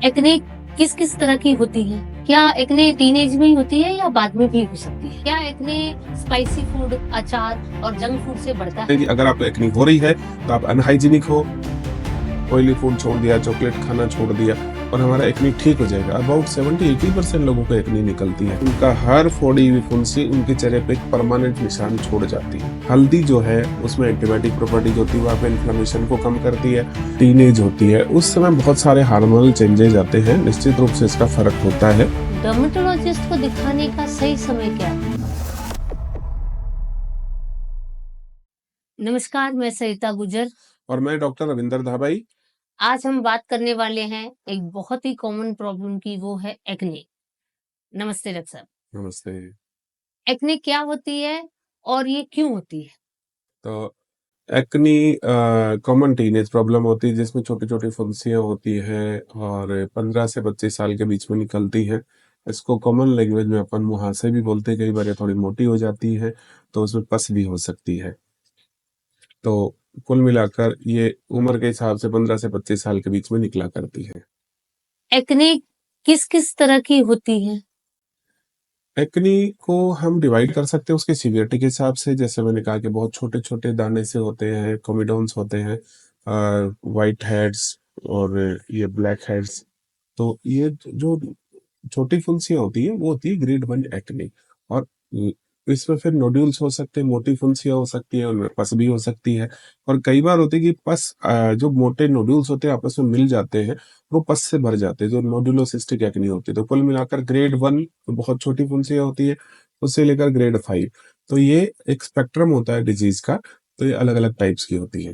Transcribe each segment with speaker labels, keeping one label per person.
Speaker 1: Acne किस किस तरह की होती है? क्या एक्ने टीनेज में ही होती है या बाद में भी हो सकती है? क्या एक्ने स्पाइसी फूड, अचार और जंक फूड से बढ़ता
Speaker 2: है
Speaker 1: है?
Speaker 2: कि अगर आपको एक्ने हो रही है तो आप अनहाइजीनिक हो, ऑयली फूड छोड़ दिया, चॉकलेट खाना छोड़ दिया और हमारा एक्ने ठीक हो जाएगा। अबाउट 70-80% लोगों को एक्ने निकलती है। उनका हर फोड़ी हुई फुंसी उनके चेहरे पे एक परमानेंट निशान छोड़ जाती है। हल्दी जो है उसमें एंटीबायोटिक प्रॉपर्टीज होती है, वहाँ पे इन्फ्लेमेशन को कम करती है। टीनेज होती है उस समय बहुत सारे हार्मोनल चेंजेस आते हैं, निश्चित रूप से इसका फर्क होता है।
Speaker 1: डर्मेटोलॉजिस्ट को दिखाने का सही समय क्या है? नमस्कार, मैं सरिता गुजर।
Speaker 2: और मैं डॉक्टर रविंदर धाबाई।
Speaker 1: आज हम बात करने वाले हैं एक बहुत ही कॉमन प्रॉब्लम की, वो है एक्ने। नमस्ते डॉक्टर साहब।
Speaker 2: नमस्ते।
Speaker 1: एक्ने क्या होती है और ये क्यों होती है?
Speaker 2: तो एक्नी कॉमन टीनेज प्रॉब्लम होती है जिसमें छोटी-छोटी फुंसियाँ होती हैं और 15 से 25 साल के बीच में निकलती हैं। इसको कॉमन लैंग्वेज में अपन मुहासे भी बोलते हैं, कई बार ये थोड़ी मोटी हो जाती है, तो उसमें पस भी हो सकती है। तो कुल मिलाकर ये उम्र के हिसाब से 15 से 25 साल के बीच में निकला करती है।
Speaker 1: एक्ने किस किस तरह की होती है?
Speaker 2: एक्नी को हम डिवाइड कर सकते हैं उसकी सीवियरिटी के हिसाब से, जैसे मैंने कहा कि बहुत छोटे-छोटे दाने से होते हैं, कोमिडोन्स होते हैं, व्हाइट हेड्स और ये ब्लैक हेड्स। तो ये जो छोटी फुंसियाँ होती है वो होती है ग्रेड 1 एक्ने। और इसमें फिर नोड्यूल्स हो सकते हैं, मोटी फुंसियाँ हो सकती है, उनमें पस भी हो सकती है। और कई बार होती है कि पस जो मोटे नोड्यूल्स होते हैं आपस में मिल जाते हैं, वो पस से भर जाते हैं, जो नोडुलोसिस्टिक एक्ने होती है। तो कुल मिलाकर ग्रेड 1 तो बहुत छोटी फुंसियाँ होती है, उससे लेकर ग्रेड 5। तो ये एक स्पेक्ट्रम होता है डिजीज़ का, तो ये अलग-अलग टाइप्स की होती है।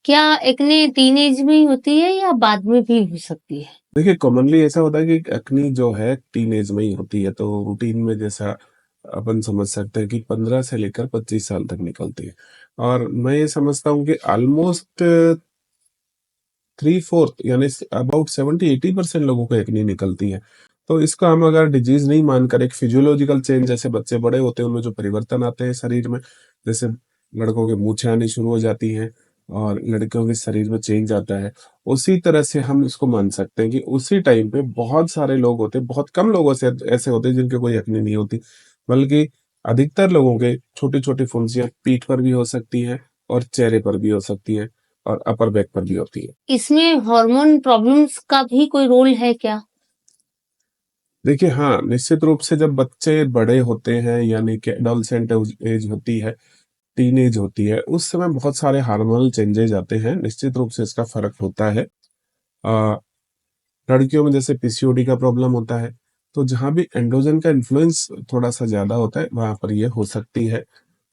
Speaker 1: क्या एक्ने टीनेज में ही होती है या बाद में भी हो सकती है?
Speaker 2: देखिए, कॉमनली ऐसा होता है कि एक्ने जो है टीनेज में ही होती है, तो रूटीन में जैसा अपन समझ सकते हैं कि 15 से लेकर 25 साल तक निकलती है। और मैं ये समझता हूँ कि ऑलमोस्ट 3/4 यानी अबाउट 70-80% लोगों को एक्ने निकलती है। तो इसका हम अगर डिजीज़ नहीं मानकर एक फिजियोलॉजिकल चेंज, जैसे बच्चे बड़े होते हैं उनमें जो परिवर्तन आते हैं शरीर में, जैसे लड़कों के मूंछें आनी शुरू हो जाती हैं और लड़कियों के शरीर में चेंज आता है, उसी तरह से हम इसको मान सकते हैं कि उसी टाइम पे बहुत सारे लोग होते हैं, बहुत कम लोगों से ऐसे होते हैं जिनके कोई एक्ने नहीं होती, बल्कि अधिकतर लोगों के छोटी-छोटी फुंसियाँ पीठ पर भी हो सकती हैं और चेहरे पर भी हो सकती हैं और अपर बैक पर भी होती है।
Speaker 1: इसमें हार्मोन प्रॉब्लम्स का भी कोई रोल है क्या?
Speaker 2: देखिए हाँ, निश्चित रूप से जब बच्चे बड़े होते हैं यानी कि एडोलसेंट एज एज होती है, टीनेज होती है, उस समय बहुत सारे हार्मोनल चेंजेज आते हैं, निश्चित रूप से इसका फ़र्क होता है। अ, लड़कियों में जैसे पीसीओडी का प्रॉब्लम होता है, तो जहाँ भी एंड्रोजन का इन्फ्लुएंस थोड़ा-सा ज़्यादा होता है, वहाँ पर ये हो सकती है।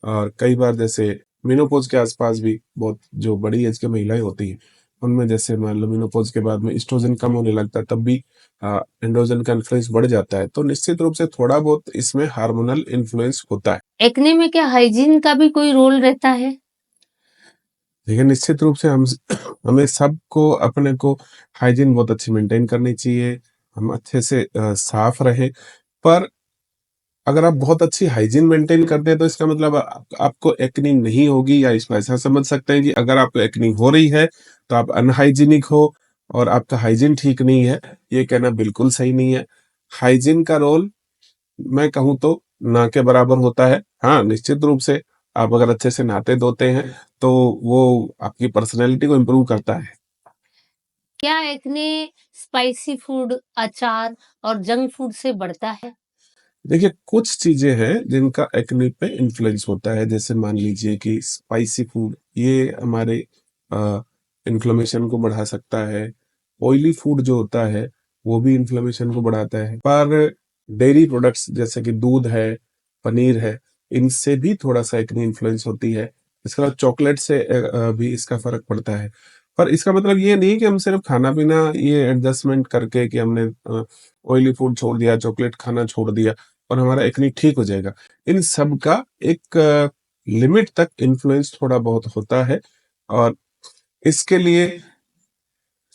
Speaker 2: और कई बार जैसे मेनोपॉज़ के आस-पास भी बहुत जो बड़ी एज की महिलाएँ होती हैं, उनमें जैसे मान लो मेनोपॉज़ के बाद में एस्ट्रोजन कम होने लगता है, तब भी एंड्रोजन का इन्फ्लुएंस बढ़ जाता है। तो निश्चित रूप से थोड़ा बहुत इसमें हार्मोनल इन्फ्लुएंस होता है।
Speaker 1: एक्ने में क्या हाइजीन का भी कोई रोल रहता है?
Speaker 2: देखिए, निश्चित रूप से हम हमें सबको अपने को हाइजीन बहुत अच्छी मेंटेन करनी चाहिए। हम अच्छे से साफ रहें। पर अगर आप बहुत अच्छी हाइजीन मेंटेन करते हैं तो इसका मतलब आपको एक्ने नहीं होगी, या इसको ऐसा समझ सकते हैं कि अगर आपको एक्ने हो रही है तो आप अनहाइजीनिक हो और आपका हाइजीन ठीक नहीं है। ये कहना बिल्कुल सही नहीं है। हाइजीन का रोल मैं कहूँ तो ना के बराबर होता है। हाँ, निश्चित रूप से आप अगर अच्छे से नहाते-धोते हैं तो वो आपकी पर्सनैलिटी को इम्प्रूव करता है।
Speaker 1: क्या एक्ने स्पाइसी फूड, अचार और जंक फूड से बढ़ता है?
Speaker 2: देखिए, कुछ चीज़ें हैं जिनका एक्ने पे इन्फ्लुएंस होता है, जैसे मान लीजिए कि स्पाइसी फूड ये हमारे इन्फ्लेमेशन को बढ़ा सकता है। ऑयली फूड जो होता है, वो भी इन्फ्लेमेशन को बढ़ाता है। पर डेयरी प्रोडक्ट्स जैसे कि दूध है, पनीर है, इनसे भी थोड़ा-सा एक्ने इन्फ्लुएंस होती है। इसके अलावा चॉकलेट से भी इसका फ़र्क पड़ता है। पर इसका मतलब ये नहीं कि हम सिर्फ़ खाना-पीना ये एडजस्टमेंट करके कि हमने ऑयली फूड छोड़ दिया, चॉकलेट खाना छोड़ दिया और हमारा एक्ने ठीक हो जाएगा। इन सब का एक लिमिट तक इन्फ्लुएंस थोड़ा बहुत होता है। और इसके लिए,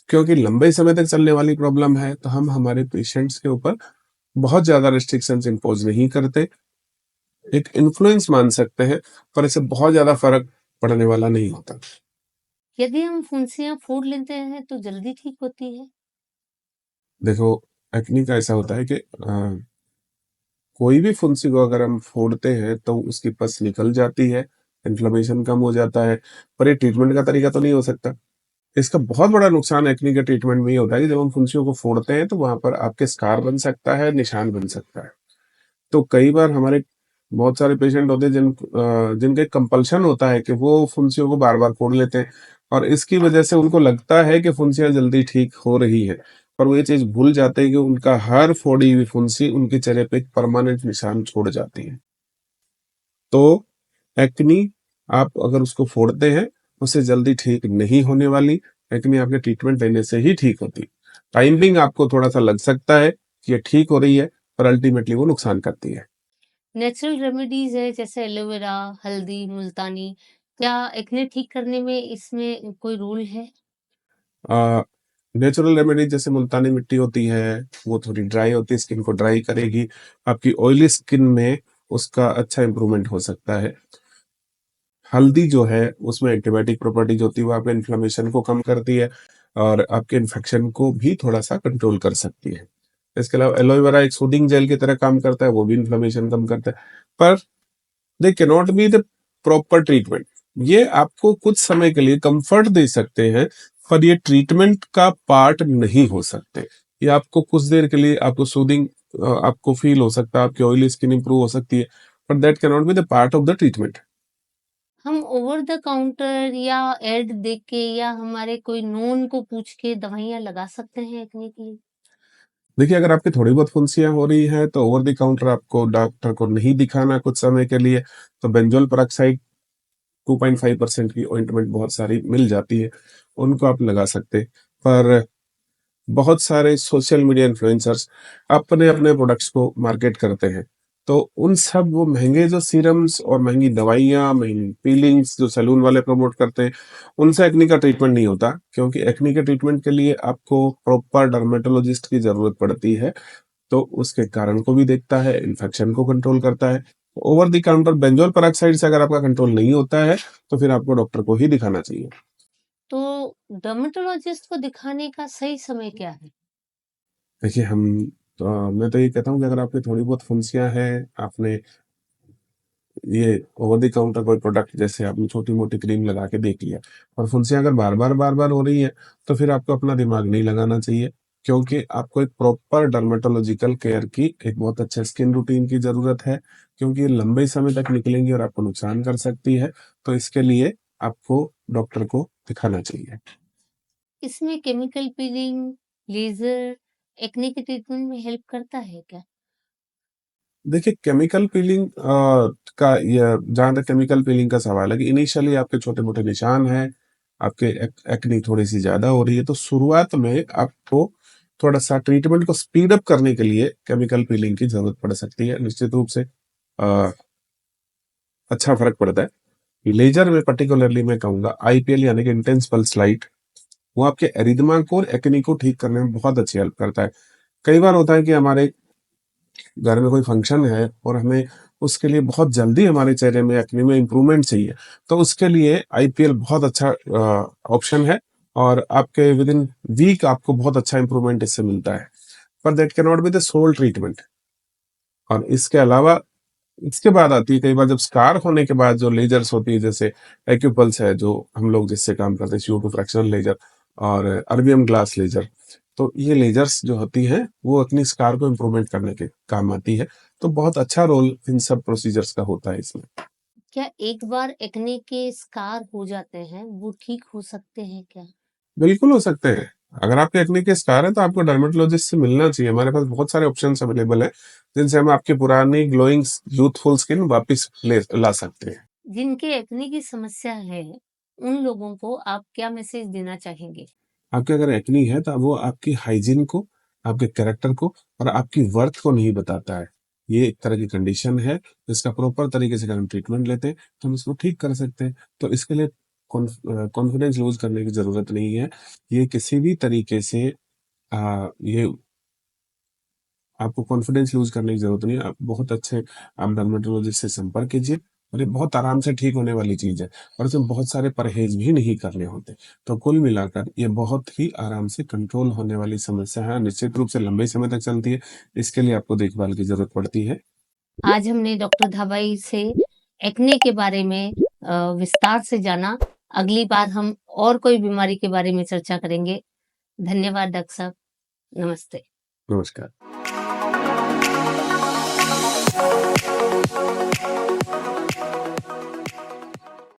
Speaker 2: क्योंकि लंबे समय तक चलने वाली प्रॉब्लम है, तो हम हमारे पेशेंट्स के ऊपर बहुत ज़्यादा रिस्ट्रिक्शंस इम्पोज़ नहीं करते। एक इन्फ्लुएंस मान सकते हैं, पर इससे बहुत ज़्यादा फ़र्क पड़ने वाला नहीं होता।
Speaker 1: यदि हम फुंसियाँ फूड लेते हैं तो जल्दी ठीक होती है?
Speaker 2: देखो, एक्ने का ऐसा होता है कि कोई भी फुंसी को अगर हम फोड़ते हैं तो उसकी पस निकल जाती है, इन्फ्लेमेशन कम हो जाता है, पर ये ट्रीटमेंट का तरीका तो नहीं हो सकता। इसका बहुत बड़ा नुकसान एक्ने के ट्रीटमेंट में ये होता है कि जब हम फुंसियों को फोड़ते हैं तो वहां पर आपके स्कार बन सकता है, निशान बन सकता है। तो कई बार हमारे बहुत सारे पेशेंट होते हैं जिनके कंपल्शन होता है कि वो फुंसियों को बार-बार फोड़ लेते हैं और इसकी वजह से उनको लगता है कि फुंसियाँ जल्दी ठीक हो रही हैं। पर वो ये चीज़ भूल जाते हैं कि उनका हर फोड़ी हुई फुंसी उनके चेहरे पे एक परमानेंट निशान छोड़ जाती है। तो एक्ने आप अगर उसको फोड़ते हैं, उससे जल्दी ठीक नहीं होने वाली, एक्ने आपके ट्रीटमेंट लेने से ही ठीक होती। टाइम बिंग आपको थोड़ा-सा लग सकता है कि ये ठीक हो रही है, पर अल्टीमेटली वो नुकसान करती है।
Speaker 1: नेचुरल रेमेडीज है जैसे एलोवेरा, हल्दी, मुल्तानी, क्या एक्ने ठीक करने में इसमें कोई रोल है?
Speaker 2: अ, नेचुरल रेमेडी जैसे मुल्तानी मिट्टी होती है, वो थोड़ी ड्राई होती है, स्किन को ड्राई करेगी। आपकी ऑयली स्किन में उसका अच्छा इम्प्रूवमेंट हो सकता है। हल्दी जो है, उसमें एंटीबायोटिक प्रॉपर्टीज होती है, वो आपके इन्फ्लेमेशन को कम करती है और आपके इन्फेक्शन को भी थोड़ा-सा कंट्रोल कर सकती है। इसके अलावा एलोवेरा एक सूदिंग जेल की तरह काम करता है, वो भी इन्फ्लेमेशन कम करता है। पर they can not be the proper treatment. ये आपको कुछ समय के लिए कंफर्ट दे सकते हैं, पर ये ट्रीटमेंट का पार्ट नहीं हो सकते। ये आपको कुछ देर के लिए आपको सूदिंग आपको फील हो सकता है, आपकी ऑयली स्किन इंप्रूव हो सकती है, but that can not be the part of the treatment.
Speaker 1: हम ओवर द काउंटर या एड देख के या हमारे कोई नोन को पूछ के दवाइयाँ लगा सकते हैं एक्ने की?
Speaker 2: देखिए, अगर आपकी थोड़ी बहुत फुंसियाँ हो रही हैं, तो ओवर द काउंटर आपको डॉक्टर को नहीं दिखाना कुछ समय के लिए, तो बेंजोल पेरोक्साइड 2.5% की ऑइंटमेंट बहुत सारी मिल जाती है, उनको आप लगा सकते। पर बहुत सारे सोशल मीडिया इन्फ्लुएंसर्स अपने-अपने प्रोडक्ट्स को मार्केट करते हैं। तो उन सब वो महँगे जो सीरम्स और महँगी दवाइयाँ, महँगी पीलिंग्स जो सैलून वाले प्रमोट करते हैं, उनसे एक्ने का ट्रीटमेंट नहीं होता क्योंकि एक्ने के ट्रीटमेंट के लिए आपको प्रॉपर डर्मेटोलॉजिस्ट की ज़रूरत पड़ती है। तो उसके कारण को भी देखता है, इन्फेक्शन को कंट्रोल करता है। Over the counter benzoyl peroxide से अगर आपका कंट्रोल नहीं होता है, तो फिर आपको डॉक्टर को ही दिखाना चाहिए।
Speaker 1: तो डर्मेटोलॉजिस्ट को दिखाने का सही समय क्या है?
Speaker 2: देखिए मैं तो ये कहता हूँ कि अगर आपकी थोड़ी बहुत फुंसियाँ हैं, आपने ये ओवर द काउंटर कोई प्रोडक्ट जैसे आपने छोटी-मोटी क्रीम लगा के देख लिया और फुंसियाँ अगर बार-बार, बार-बार हो रही है, तो फिर आपको अपना दिमाग नहीं लगाना चाहिए क्योंकि आपको एक प्रॉपर डर्मेटोलॉजिकल केयर की एक बहुत अच्छे स्किन रूटीन की ज़रूरत है, क्योंकि ये लंबे समय तक निकलेंगी और आपको नुकसान कर सकती है। तो इसके लिए आपको डॉक्टर को दिखाना चाहिए।
Speaker 1: इसमें केमिकल पीलिंग, लेज़र एक्ने के ट्रीटमेंट में हेल्प करता है क्या?
Speaker 2: देखिए केमिकल पीलिंग का या जहाँ तक केमिकल पीलिंग का सवाल है कि इनिशियली आपके छोटे-मोटे निशान हैं, आपके एक्ने थोड़ी-सी ज़्यादा हो रही है, तो शुरुआत में आपको थोड़ा-सा ट्रीटमेंट को स्पीड अप करने के लिए केमिकल पीलिंग की ज़रूरत पड़ सकती है। निश्चित रूप से अच्छा फ़र्क पड़ता है। लेज़र में पर्टिकुलरली मैं कहूँगा आईपीएल यानी कि इंटेंस पल्स लाइट, वो आपके एरिथ्मा को और एक्ने को ठीक करने में बहुत अच्छी हेल्प करता है। कई बार होता है कि हमारे घर में कोई फंक्शन है और हमें उसके लिए बहुत जल्दी हमारे चेहरे में एक्ने में इम्प्रूवमेंट चाहिए, तो उसके लिए आईपीएल बहुत अच्छा ऑप्शन है और आपके विद इन वीक आपको बहुत अच्छा इम्प्रूवमेंट इससे मिलता है। पर that can not be the sole treatment. और इसके अलावा इसके बाद आती है कई बार जब स्कार होने के बाद जो लेजर्स होती है जैसे एक्यूपल्स है जो हम लोग जिससे काम करते हैं CO2 फ्रैक्शनल लेजर और अर्बियम ग्लास लेजर। तो ये लेजर्स जो होती हैं वो अपनी स्कार को इम्प्रूवमेंट करने के काम आती है। तो बहुत अच्छा रोल इन सब प्रोसीजर्स का होता है इसमें।
Speaker 1: क्या एक बार एक्ने के स्कार हो जाते हैं, वो ठीक हो सकते हैं क्या?
Speaker 2: बिल्कुल हो सकते हैं। अगर आपके एक्ने के स्कार हैं तो आपको डर्मेटोलॉजिस्ट से मिलना चाहिए। हमारे पास बहुत सारे ऑप्शंस अवेलेबल हैं, जिनसे हम आपकी पुरानी ग्लोइंग यूथफुल स्किन वापस ले ला सकते हैं।
Speaker 1: जिनके एक्ने की समस्या है, उन लोगों को आप क्या मैसेज देना चाहेंगे?
Speaker 2: आपके अगर एक्नी है तो वो आपकी हाइजीन को, आपके कैरेक्टर को और आपकी वर्थ को नहीं बताता है। ये एक तरह की कंडीशन है, जिसका प्रॉपर तरीके से अगर हम ट्रीटमेंट लेते हैं, तो हम इसको ठीक कर सकते हैं। तो इसके लिए कॉन्फिडेंस लूज़ करने की ज़रूरत नहीं है। ये किसी भी तरीके से ये आपको कॉन्फिडेंस लूज़ करने की ज़रूरत नहीं है। आप बहुत अच्छे आप डर्मेटोलॉजिस्ट से संपर्क कीजिए और ये बहुत आराम से ठीक होने वाली चीज़ है और इसमें बहुत सारे परहेज़ भी नहीं करने होते। तो कुल मिलाकर ये बहुत ही आराम से कंट्रोल होने वाली समस्या है, निश्चित रूप से लंबे समय तक चलती है, इसके लिए आपको देखभाल की ज़रूरत पड़ती है।
Speaker 1: आज हमने डॉक्टर धाबाई से एक्ने के बारे में विस्तार से जाना। अगली बार हम और कोई बीमारी के बारे में चर्चा करेंगे। धन्यवाद डॉक्टर साहब। नमस्ते।
Speaker 2: नमस्कार।